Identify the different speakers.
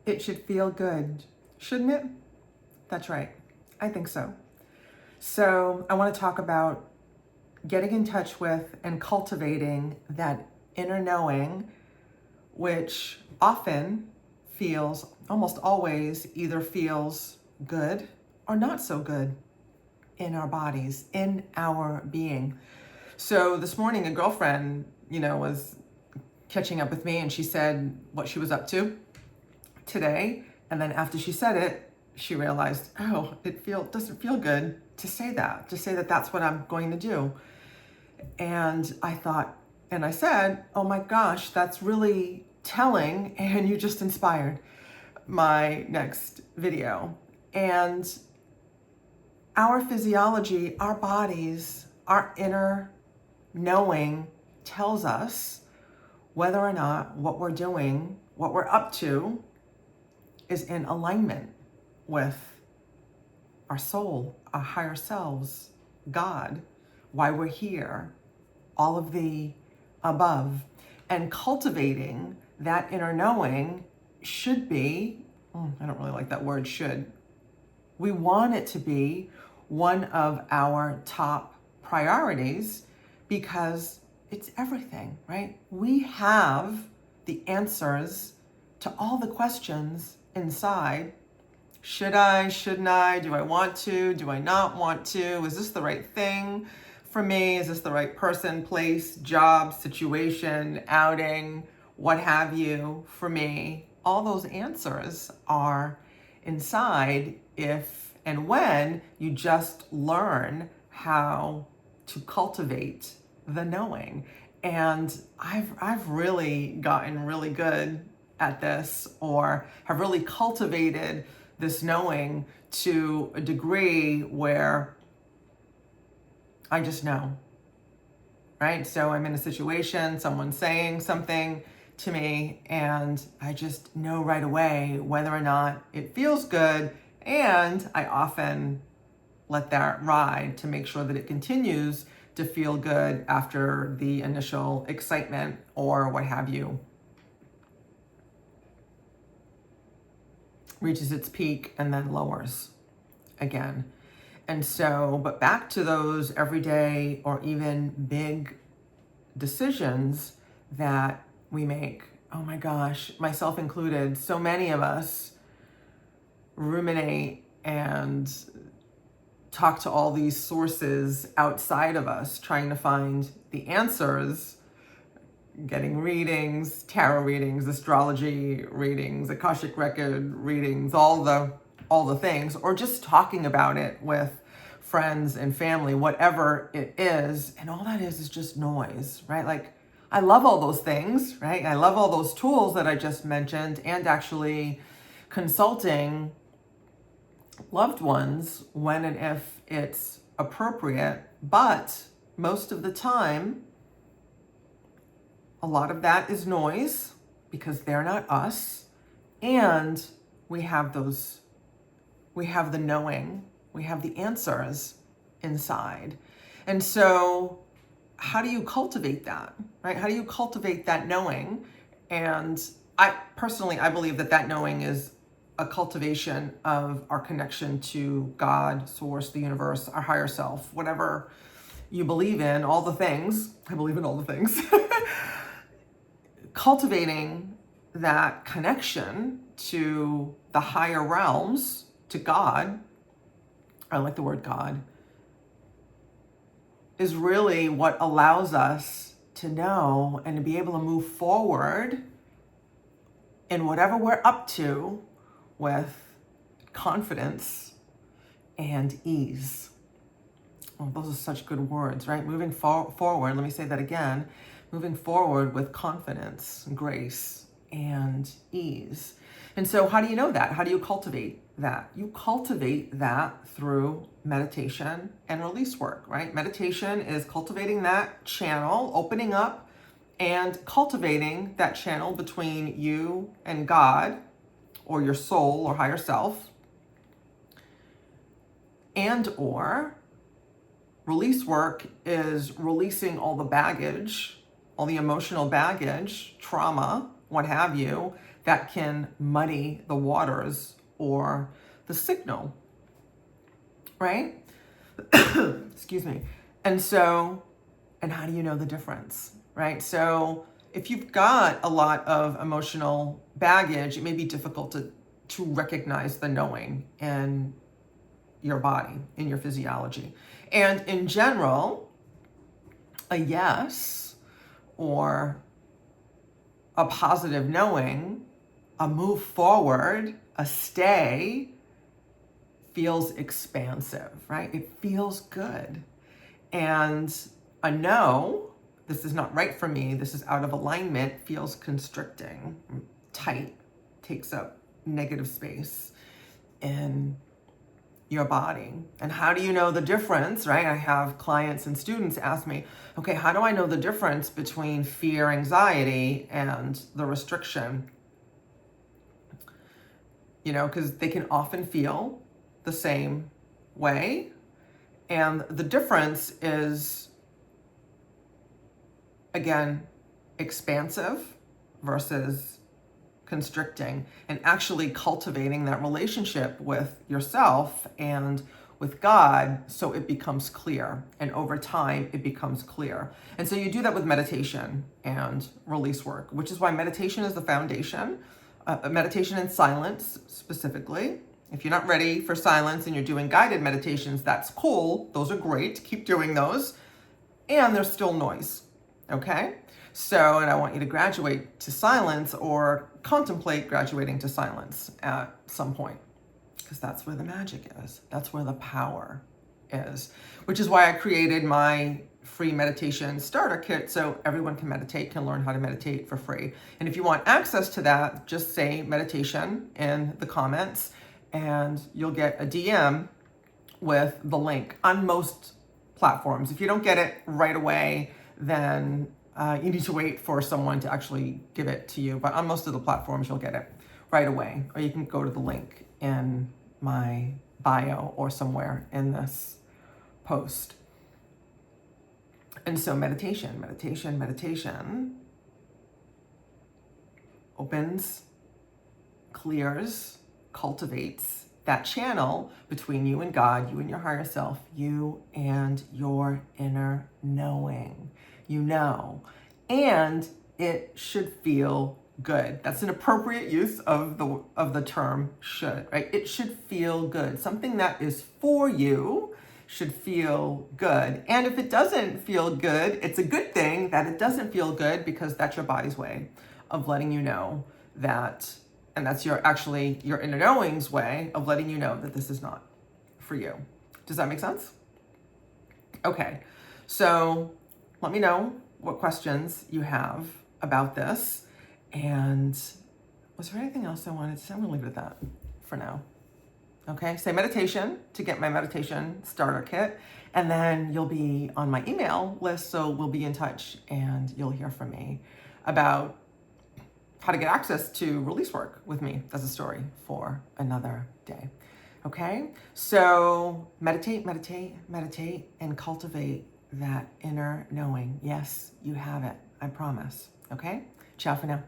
Speaker 1: It should feel good, shouldn't it? That's right. I think so. So I want to talk about getting in touch with and cultivating that inner knowing, which often feels, almost always, either feels good or not so good in our bodies, in our being. So this morning, a girlfriend, was catching up with me, and she said what she was up to today. And then after she said it, she realized, oh, doesn't feel good to say that that's what I'm going to do. And I said, oh my gosh, that's really telling. And you just inspired my next video. And our physiology, our bodies, our inner knowing tells us whether or not what we're doing, what we're up to, is in alignment with our soul, our higher selves, God, why we're here, all of the above. And cultivating that inner knowing should be, I don't really like that word, should. We want it to be one of our top priorities because it's everything, right? We have the answers to all the questions inside. Should I, shouldn't I, do I want to, do I not want to, is this the right thing for me, is this the right person, place, job, situation, outing, what have you for me? All those answers are inside if and when you just learn how to cultivate the knowing. And I've really gotten really good at this, or have really cultivated this knowing to a degree where I just know, right? So I'm in a situation, someone's saying something to me, and I just know right away whether or not it feels good. And I often let that ride to make sure that it continues to feel good after the initial excitement or what have you reaches its peak and then lowers again. And so, but back to those everyday or even big decisions that we make. Oh my gosh, myself included, so many of us ruminate and talk to all these sources outside of us, trying to find the answers, getting readings, tarot readings, astrology readings, Akashic record readings, all the things, or just talking about it with friends and family, whatever it is. And all that is just noise, right? Like, I love all those things, right? I love all those tools that I just mentioned, and actually consulting loved ones when and if it's appropriate. But most of the time, a lot of that is noise because they're not us. And we have the knowing, we have the answers inside. And so how do you cultivate that, right? How do you cultivate that knowing? And I believe that knowing is a cultivation of our connection to God, source, the universe, our higher self, whatever you believe in, all the things. I believe in all the things. Cultivating that connection to the higher realms, to God, I like the word God, is really what allows us to know and to be able to move forward in whatever we're up to with confidence and ease. Oh, those are such good words, right? Moving forward, let me say that again. Moving forward with confidence, grace, and ease. And so how do you know that? How do you cultivate that? You cultivate that through meditation and release work, right? Meditation is cultivating that channel, opening up and cultivating that channel between you and God, or your soul or higher self. And or release work is releasing all the baggage, all the emotional baggage, trauma, what have you, that can muddy the waters or the signal, right? Excuse me. And how do you know the difference, right? So if you've got a lot of emotional baggage, it may be difficult to recognize the knowing in your body, in your physiology. And in general, a yes or a positive knowing, a move forward, a stay, feels expansive, right? It feels good. And a no, this is not right for me, this is out of alignment, feels constricting, tight, takes up negative space in your body. And how do you know the difference, right? I have clients and students ask me, okay, how do I know the difference between fear, anxiety, and the restriction? Because they can often feel the same way. And the difference is, again, expansive versus constricting, and actually cultivating that relationship with yourself and with God so it becomes clear. And over time, it becomes clear. And so you do that with meditation and release work, which is why meditation is the foundation. Meditation and silence specifically. If you're not ready for silence and you're doing guided meditations, that's cool. Those are great. Keep doing those. And there's still noise. Okay? So, and I want you to graduate to silence or contemplate graduating to silence at some point, because that's where the magic is. That's where the power is, which is why I created my free meditation starter kit so everyone can meditate, can learn how to meditate for free. And if you want access to that, just say meditation in the comments and you'll get a DM with the link on most platforms. If you don't get it right away, then you need to wait for someone to actually give it to you. But on most of the platforms, you'll get it right away. Or you can go to the link in my bio or somewhere in this post. And so meditation opens, clears, cultivates that channel between you and God, you and your higher self, you and your inner knowing. You know, and it should feel good. That's an appropriate use of the term should, right? It should feel good. Something that is for you should feel good. And if it doesn't feel good, it's a good thing that it doesn't feel good, because that's your body's way of letting you know that, and that's your inner knowing's way of letting you know that this is not for you. Does that make sense? Okay, so let me know what questions you have about this. And was there anything else I wanted to say? I'm gonna leave it at that for now. Okay, say meditation to get my meditation starter kit. And then you'll be on my email list, so we'll be in touch and you'll hear from me about how to get access to release work with me. That's a story for another day. Okay, so meditate, and cultivate that inner knowing. Yes, you have it. I promise. Okay? Ciao for now.